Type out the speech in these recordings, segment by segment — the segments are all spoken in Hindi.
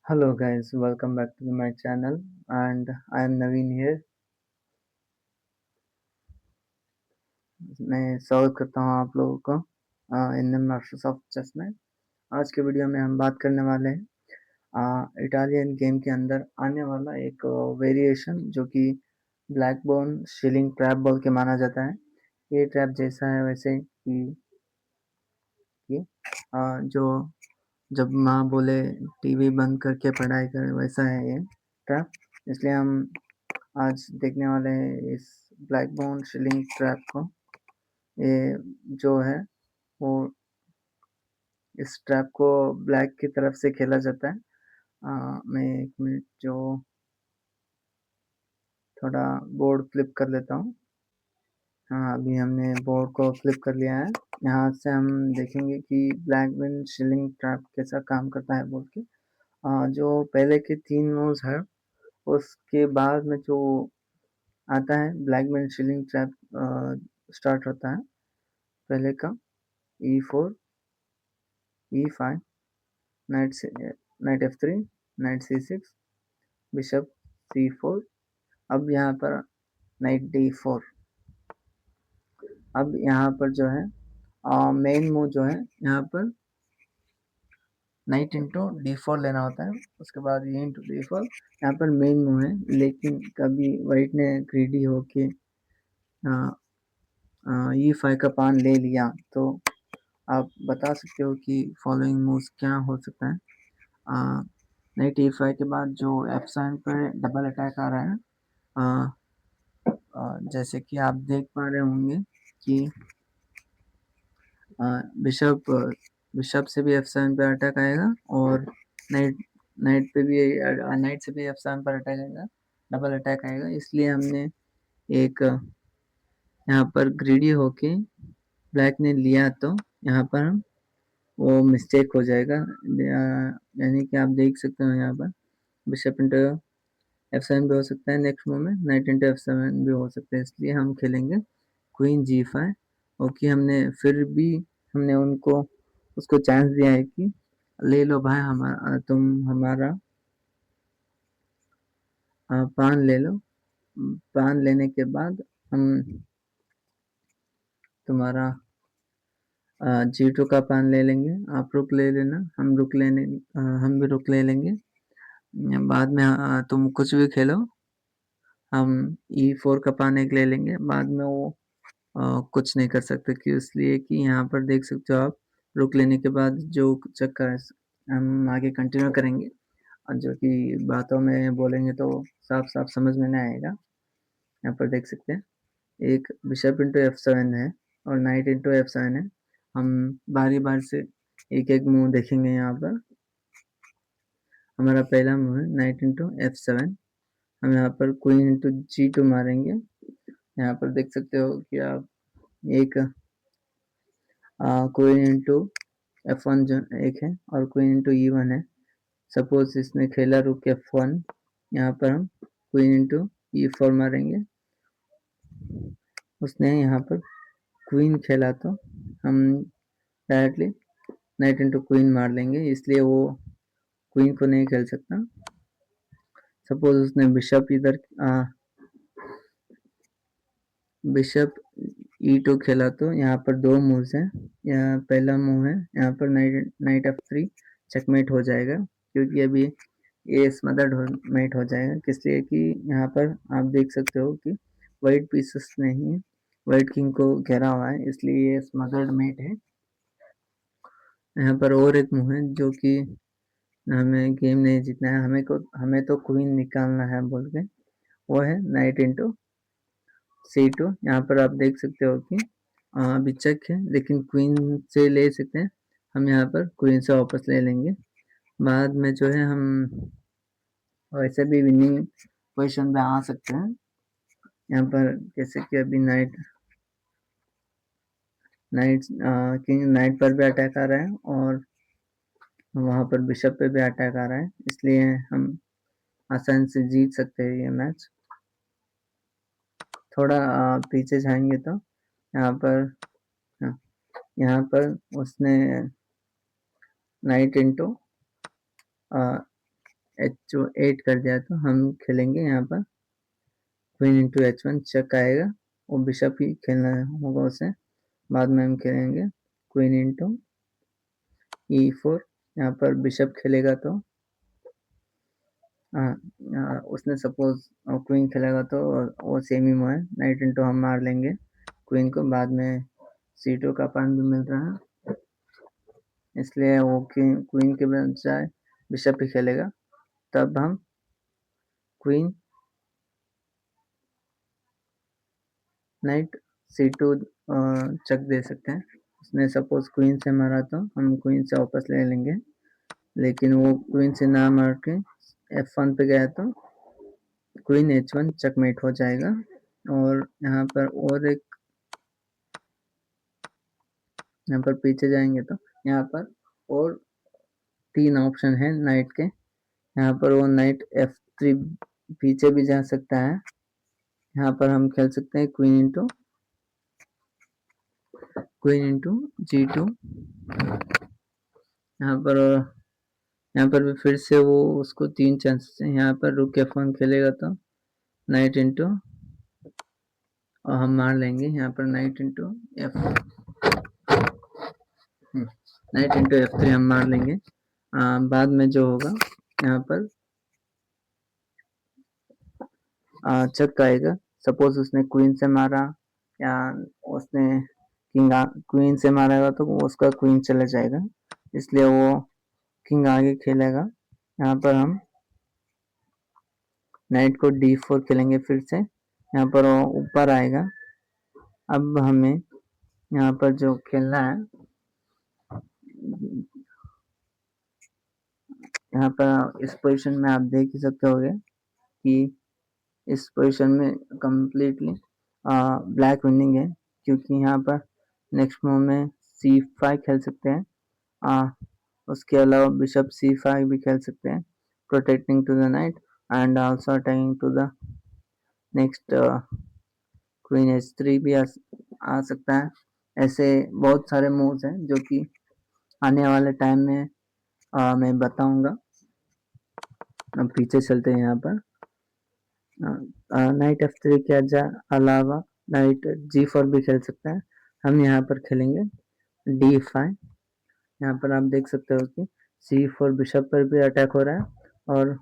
Hello guys, welcome back to my channel and I am Naveen here. मैं स्वागत करता हूँ आप लोगों को इंडियन मार्शल ऑफ चेस में। आज के वीडियो में हम बात करने वाले हैं इटालियन गेम के अंदर आने वाला एक वेरिएशन जो कि ब्लैक बोन शीलिंग ट्रैप बोल के माना जाता है। ये ट्रैप जैसा है वैसे कि जो जब माँ बोले टीवी बंद करके पढ़ाई कर वैसा है ये ट्रैप। इसलिए हम आज देखने वाले हैं इस ब्लैक बोन शीलिंग ट्रैप को। ये जो है वो इस ट्रैप को ब्लैक की तरफ से खेला जाता है। मैं एक मिनट जो थोड़ा बोर्ड फ्लिप कर लेता हूँ। हाँ, अभी हमने बोर्ड को फ्लिप कर लिया है। यहाँ से हम देखेंगे कि ब्लैक बोन शीलिंग ट्रैप कैसा काम करता है बोल के। जो पहले के 3 मूव्स है उसके बाद में जो आता है black bone shilling trap start होता है। पहले का E4, E5, night F3, night C6, bishop C4। अब यहाँ पर नाइट D4। अब यहाँ पर जो है मेन मूव जो है यहाँ पर नाइट इंटू D4 लेना होता है। उसके बाद ये इंटू D4 यहाँ पर मेन मूव है। लेकिन कभी वाइट ने ग्रीडी होके E5 का पान ले लिया तो आप बता सकते हो कि फॉलोइंग मूव्स क्या हो सकता है। नाइट E5 के बाद जो F7 पर डबल अटैक आ रहा है, जैसे कि आप देख पा रहे होंगे कि बिशप बिशप से भी F7 पे अटैक आएगा और नाइट नाइट पे भी नाइट से भी F7 पर अटैक आएगा, डबल अटैक आएगा। इसलिए हमने एक यहाँ पर ग्रीडी होके ब्लैक ने लिया तो यहाँ पर वो मिस्टेक हो जाएगा। यानी कि आप देख सकते हो यहाँ पर बिशप इंटू F7 भी हो सकता है, नेक्स्ट मूव में नाइट इंटू F7 भी हो सकता है। इसलिए हम खेलेंगे क्वीन G5। ओके, हमने उनको उसको चांस दिया है कि ले लो भाई, तुम हमारा पान ले लो। पान लेने के बाद हम तुम्हारा G2 का पान ले लेंगे। आप रुक ले लेना, हम भी रुक ले लेंगे। बाद में तुम कुछ भी खेलो, हम E4 का पान एक ले लेंगे। बाद में वो कुछ नहीं कर सकते कि इसलिए कि यहाँ पर देख सकते हो आप रुक लेने के बाद जो चक्कर है हम आगे कंटिन्यू करेंगे और जो कि बातों में बोलेंगे तो साफ साफ समझ में नहीं आएगा। यहाँ पर देख सकते हैं एक बिशप इंटू F7 है और नाइट इंटू F7 है। हम बारी बार से एक एक मूव देखेंगे। यहाँ पर हमारा पहला मूव है नाइट इंटू F7। हम यहाँ पर क्वीन इंटू G2 मारेंगे। यहाँ पर देख सकते हो कि आप एक क्वीन इंटू F1 जो एक है और क्वीन इंटू E1 है। सपोज इसने खेला रुक F1, यहाँ पर हम क्वीन इंटू E4 मारेंगे। उसने यहाँ पर क्वीन खेला तो हम डायरेक्टली नाइट इंटू क्वीन मार लेंगे, इसलिए वो क्वीन को नहीं खेल सकता। सपोज उसने बिशप E2 खेला तो यहाँ पर 2 मूव्स हैं। यहाँ पहला मूव है यहाँ पर नाइट F3 चेकमेट हो जाएगा, क्योंकि अभी ये स्मदर्ड मेट हो जाएगा। इसलिए कि यहाँ पर आप देख सकते हो कि वाइट पीसेस नहीं, वाइट किंग को घेरा हुआ है, इसलिए ये स्मदर्ड मेट है। यहाँ पर और एक मूव है जो कि हमें गेम नहीं जीतना है, हमें तो क्वीन निकालना है बोल के, वो है नाइट इंटू C2। यहाँ पर आप देख सकते हो कि अभी चेक है, लेकिन क्वीन से ले सकते हैं। हम यहाँ पर क्वीन से वापस ले लेंगे। बाद में जो है हम वैसे भी विनिंग पोजीशन पे आ सकते हैं। यहाँ पर जैसे कि अभी किंग नाइट पर भी अटैक आ रहा है और वहाँ पर बिशप पे भी अटैक आ रहा है, इसलिए हम आसानी से जीत सकते हैं ये मैच। थोड़ा पीछे जाएंगे तो यहाँ पर हाँ, यहाँ पर उसने नाइट इंटू H8 कर दिया तो हम खेलेंगे यहाँ पर क्वीन इंटू H1 चेक आएगा, वो बिशप ही खेलना होगा उसे। बाद में हम खेलेंगे क्वीन इंटू E4, यहाँ पर बिशप खेलेगा तो उसने सपोज क्वीन खेलेगा तो वो सेम ही है, नाइट इंटू हम मार लेंगे क्वीन को। बाद में C2 का पान भी मिल रहा है, इसलिए वो क्वीन के बजाय बिशप ही खेलेगा। तब हम क्वीन नाइट C2 चेक दे सकते हैं। उसने सपोज क्वीन से मारा तो हम क्वीन से वापस ले लेंगे, लेकिन वो क्वीन से ना मार के F1 पे गया तो क्वीन H1 चेकमेट हो जाएगा। और यहाँ पर और एक, यहाँ पर पीछे जाएंगे तो यहाँ पर और 3 ऑप्शन है नाइट के। यहाँ पर वो नाइट F3 पीछे भी जा सकता है। यहाँ पर हम खेल सकते हैं क्वीन इंटू G2। यहाँ पर भी फिर से वो उसको 3 चांसेस हैं। यहाँ पर रुक F1 खेलेगा तो नाइट इंटू, और हम मार लेंगे यहाँ पर नाइट इंटू F3 हम मार लेंगे। बाद में जो होगा यहाँ पर चेक आएगा। सपोज उसने क्वीन से मारा या उसने क्वीन से मारेगा तो उसका क्वीन चला जाएगा, इसलिए वो किंग आगे खेलेगा। यहाँ पर हम नाइट को D4 खेलेंगे फिर से, यहाँ पर वो ऊपर आएगा। अब हमें यहाँ पर जो खेलना है, यहाँ पर इस पोजीशन में आप देख ही सकते होगे कि इस पोजीशन में कम्प्लीटली ब्लैक विनिंग है, क्योंकि यहाँ पर नेक्स्ट मूव में C5 खेल सकते हैं। उसके अलावा बिशप C5 भी खेल सकते हैं, protecting to the knight and also attacking to the next queen H3 भी आ सकता है। ऐसे बहुत सारे मूव्स हैं जो कि आने वाले टाइम में मैं बताऊंगा। अब पीछे चलते हैं। यहाँ पर नाइट F3 के अलावा नाइट G4 भी खेल सकता है। हम यहाँ पर खेलेंगे D5। यहाँ पर आप देख सकते हो कि C4 बिशप पर भी अटैक हो रहा है और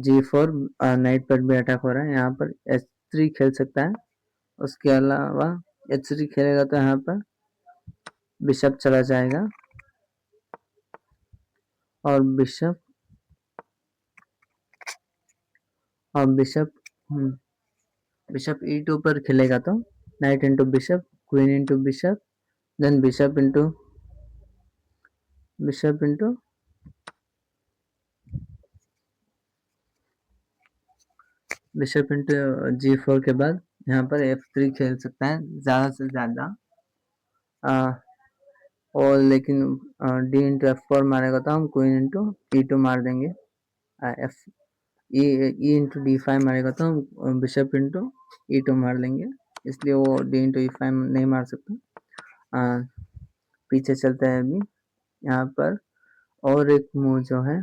G4 नाइट पर भी अटैक हो रहा है। यहाँ पर H3 खेल सकता है। उसके अलावा H3 खेलेगा तो यहाँ पर बिशप चला जाएगा और बिशप E2 पर खेलेगा तो knight into bishop, queen into bishop, then bishop into G4 के बाद यहाँ पर F3 खेल सकता है ज़्यादा से ज़्यादा। और लेकिन D इंटू F4 मारेगा तो हम क्वीन इंटू E2 मार देंगे। E इंटू D5 मारेगा तो हम बिशप इंटू E2 मार लेंगे, इसलिए वो D इंटू E5 नहीं मार सकता। पीछे चलते हैं अभी। यहाँ पर और एक मूव जो है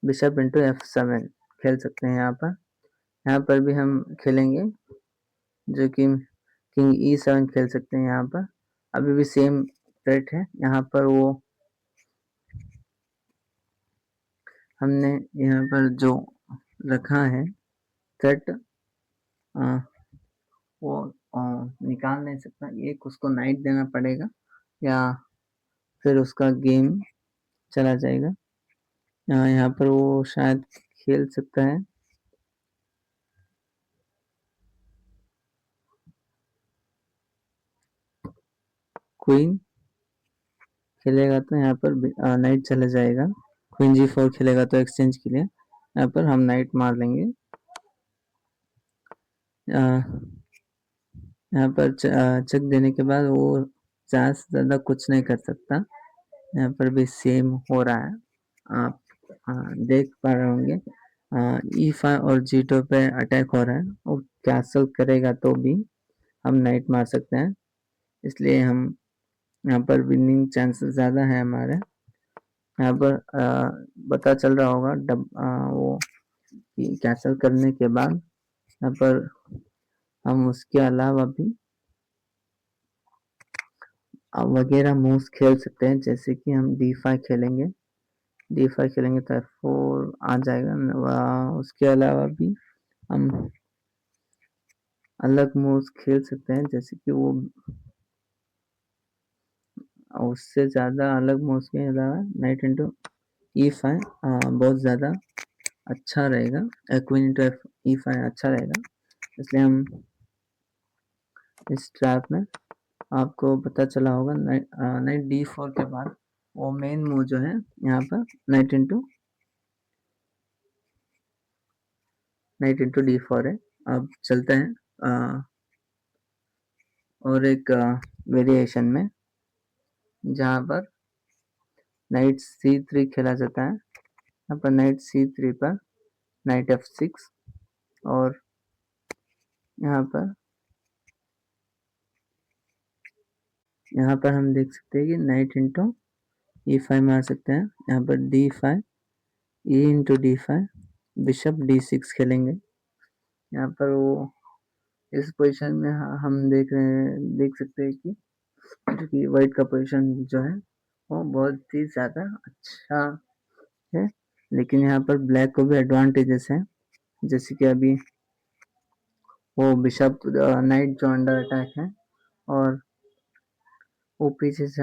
बिशप इंटू F7 खेल सकते हैं। यहाँ पर भी हम खेलेंगे जो कि किंग E7 खेल सकते हैं। यहाँ पर अभी भी सेम थ्रेट है। यहाँ पर वो हमने यहाँ पर जो रखा है थ्रेट वो निकाल नहीं सकता, एक उसको नाइट देना पड़ेगा या फिर उसका गेम चला जाएगा। यहाँ पर वो शायद खेल सकता है क्वीन खेलेगा तो यहाँ पर नाइट चला जाएगा। क्वीन G4 खेलेगा तो एक्सचेंज के लिए यहाँ पर हम नाइट मार लेंगे। यहाँ पर चेक देने के बाद वो ज़्यादा से ज़्यादा कुछ नहीं कर सकता। यहाँ पर भी सेम हो रहा है, आप देख पा रहे होंगे। E5 और G2 पे अटैक हो रहा है, वो कैसल करेगा तो भी हम नाइट मार सकते हैं, इसलिए हम यहाँ पर विनिंग चांसेस ज़्यादा है हमारे। यहाँ पर पता चल रहा होगा वो कैंसिल करने के बाद यहाँ पर हम उसके अलावा भी वगैरह मूव्स खेल सकते हैं, जैसे कि हम d5 खेलेंगे, d5 खेलेंगे तो f4 आ जाएगा। उसके अलावा भी हम अलग मूव्स खेल सकते हैं, जैसे कि वो उससे ज़्यादा अलग मूव्स के अलावा नाइट इंटू e5 बहुत ज़्यादा अच्छा रहेगा, क्वीन इंटू e5 अच्छा रहेगा। इसलिए हम इस ट्रैप में आपको पता चला होगा नाइट d4 के बाद वो मेन मूव जो है यहाँ पर नाइट इंटू d4 है। अब चलते हैं और एक वेरिएशन में जहाँ पर नाइट c3 खेला जाता है। यहाँ पर नाइट c3 पर नाइट f6 और यहाँ पर हम देख सकते हैं कि नाइट इंटू e5 मार सकते हैं। यहाँ पर d5 e into d5 bishop d6 खेलेंगे। यहाँ पर वो इस पोजीशन में हम देख सकते हैं कि वाइट का पोजीशन जो है वो बहुत ही ज़्यादा अच्छा है, लेकिन यहाँ पर ब्लैक को भी एडवांटेजेस हैं, जैसे कि अभी वो बिशप नाइट जो अंडर अटैक है और वो पीछे से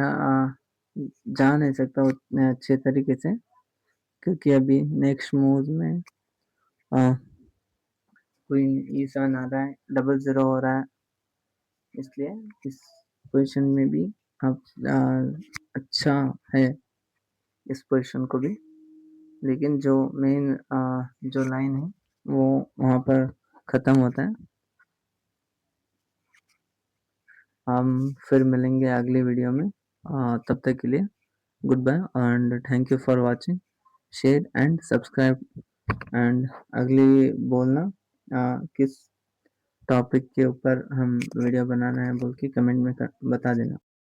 जा नहीं सकता उतने अच्छे तरीके से, क्योंकि अभी नेक्स्ट मूव में क्वीन e7 आ रहा है, 0-0 हो रहा है। इसलिए इस पोजीशन में भी अब अच्छा है इस पोजीशन को भी, लेकिन जो मेन जो लाइन है वो वहाँ पर ख़त्म होता है। हम फिर मिलेंगे अगली वीडियो में, तब तक के लिए good bye and thank you for watching, share and subscribe. And अगली बोलना किस टॉपिक के ऊपर हम वीडियो बनाना है बोल के कमेंट में बता देना।